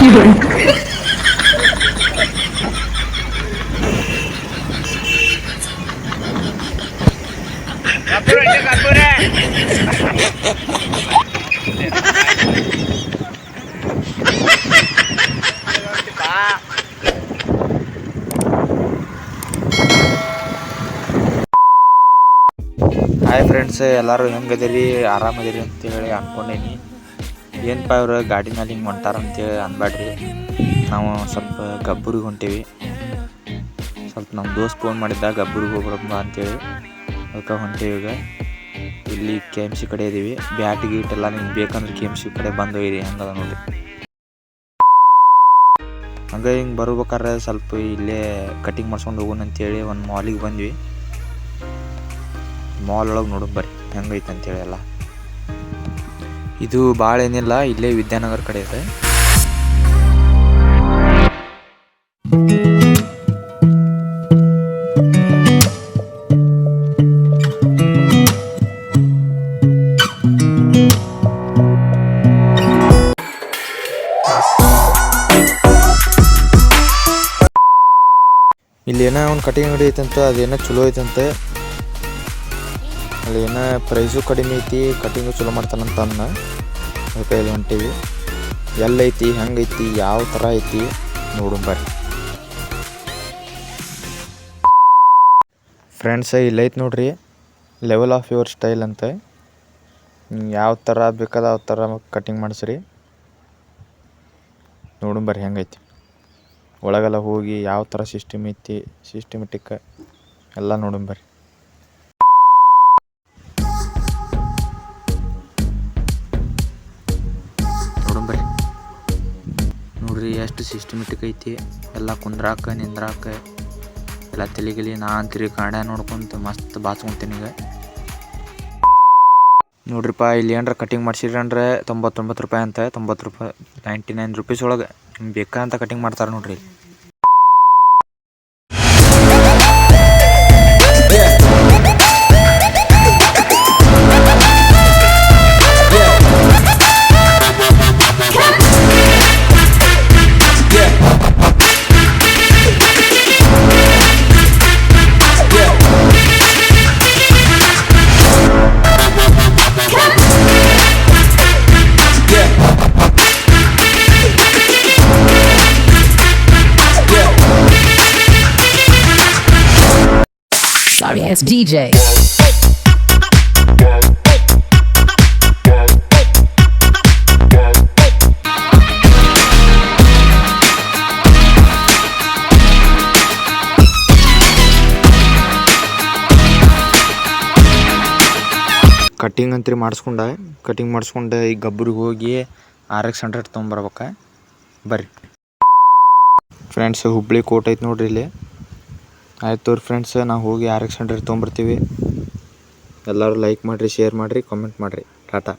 Hi friends, ಎಲ್ಲರೂ ಹೆಂಗದಿರಿ? ಆರಾಮದಿರಿ ಅಂತೇಳಿ ಅಂದ್ಕೊಂಡೀನಿ. ಏನಪ್ಪ ಇವ್ರು ಗಾಡಿ ಮೇಲೆ ಹಿಂಗೆ ಹೊಂಟಾರ ಅಂತೇಳಿ ಅನ್ಬೇಡ್ರಿ. ನಾವು ಸ್ವಲ್ಪ ಗಬ್ಬರಿಗೆ ಹೊಂಟೀವಿ. ಸ್ವಲ್ಪ ನಮ್ಮ ದೋಸ್ತ್ ಫೋನ್ ಮಾಡಿದ್ದ ಗಬ್ಬರಿಗೆ ಹೋಗ್ಬರಮ್ಮ ಅಂತೇಳಿ, ಅದಕ್ಕೆ ಹೊಂಟೀವಿ. ಈಗ ಇಲ್ಲಿ ಕೆ ಎಮ್ ಸಿ ಕಡೆ ಇದ್ದೀವಿ. ಬ್ಯಾಟ್ ಗೀಟ್ ಎಲ್ಲ ನಿಮ್ಗೆ ಬೇಕಂದ್ರೆ ಕೆ ಎಮ್ ಸಿ ಕಡೆ ಬಂದೋಗಿರಿ. ಹೆಂಗದ ನೋಡಿ. ಹಂಗೆ ಹಿಂಗೆ ಬರ್ಬೇಕಾದ್ರೆ ಸ್ವಲ್ಪ ಇಲ್ಲೇ ಕಟಿಂಗ್ ಮಾಡ್ಸ್ಕೊಂಡು ಹೋಗೋಣ ಅಂತೇಳಿ ಒಂದು ಮಾಲಿಗೆ ಬಂದ್ವಿ. ಮಾಲ್ ಒಳಗೆ ನೋಡೋಣ ಬರ್ರಿ ಹೆಂಗೈತೆ ಅಂತೇಳಿ. ಎಲ್ಲ ಇದು ಭಾಳ ಏನಿಲ್ಲ, ಇಲ್ಲೇ ವಿದ್ಯಾನಗರ ಕಡೆ ಇದೆ. ಇಲ್ಲಿ ಏನೋ ಒಂದು ಕಟಿಂಗ್ ಅಂಗಡಿ ಐತಂತ, ಅದೇನೋ ಚಲೋ ಐತಂತೆ. ಅಲ್ಲಿ ಏನೋ ಪ್ರೈಸು ಕಡಿಮೆ ಐತಿ, ಕಟಿಂಗು ಚಲೋ ಮಾಡ್ತಾನಂತ ಅನ್ನ. ಅದಕ್ಕೆ ಇಲ್ಲಿ ಹೊಂಟೀವಿ. ಎಲ್ಲೈತಿ, ಹೆಂಗೈತಿ, ಯಾವ ಥರ ಐತಿ ನೋಡೋಣ ಬರ್ರಿ. ಫ್ರೆಂಡ್ಸ್, ಇಲ್ಲೈತಿ ನೋಡ್ರಿ, ಲೆವೆಲ್ ಆಫ್ ಯುವರ್ ಸ್ಟೈಲ್ ಅಂತ. ಯಾವ ಥರ ಬೇಕಾದ ಯಾವ ಥರ ಕಟಿಂಗ್ ಮಾಡಿಸ್ರಿ. ನೋಡೋಣ ಬರ್ರಿ ಹೆಂಗೈತಿ. ಒಳಗೆಲ್ಲ ಹೋಗಿ ಯಾವ ಥರ ಸಿಸ್ಟಮ್ ಐತಿ, ಸಿಸ್ಟಮೆಟಿಕ್ ಎಲ್ಲ ನೋಡೋಣ ಬರ್ರಿ. ನೋಡ್ರಿ ಎಷ್ಟು ಸಿಸ್ಟಮೆಟಿಕ್ ಐತಿ. ಎಲ್ಲ ಕುಂದ್ರಾಕ ನಿಂದ್ರಾಕ ಎಲ್ಲ ತಲೆಗಿಲಿ. ನಾ ಅಂತೀರಿ ಕಾಂಡ ನೋಡ್ಕೊಂತ ಮಸ್ತ್ ಬಾಚ್ಕೊಂತೀನಿ. ಈಗ ನೋಡ್ರಿಪ್ಪ, ಇಲ್ಲಿ ಏನಾರ ಕಟಿಂಗ್ ಮಾಡ್ಸಿರಿ ಅಂದ್ರೆ 99 ರೂಪಾಯಿ ಅಂತ. 90 ರೂಪಾಯಿ, 99 ರುಪೀಸ್ ಒಳಗೆ ನಿಮ್ಗೆ ಬೇಕಂತ ಕಟಿಂಗ್ ಮಾಡ್ತಾರೆ ನೋಡ್ರಿ. Sorry ass DJ. ಕಟಿಂಗ್ ಅಂತರಿ ಮಾಡಿಸ್ಕೊಂಡೆ. ಕಟಿಂಗ್ ಮಾಡಿಸ್ಕೊಂಡೆ ಈಗ ಗಬ್ಬರಿಗೆ ಹೋಗಿ RX 100 ತೊಗೊಂಬರ್ಬೇಕ ಬರ್ರಿ. ಫ್ರೆಂಡ್ಸ್, ಹುಬ್ಳಿ ಕೋಟ್ ಐತೆ ನೋಡ್ರಿ ಇಲ್ಲಿ. ಆಯ್ತು ತೋರಿ ಫ್ರೆಂಡ್ಸ್, ನಾವು ಹೋಗಿ RX 100 ತೊಗೊಂಬರ್ತೀವಿ. ಎಲ್ಲರೂ ಲೈಕ್ ಮಾಡಿರಿ, ಶೇರ್ ಮಾಡಿರಿ, ಕಾಮೆಂಟ್ ಮಾಡಿರಿ. ಟಾಟಾ.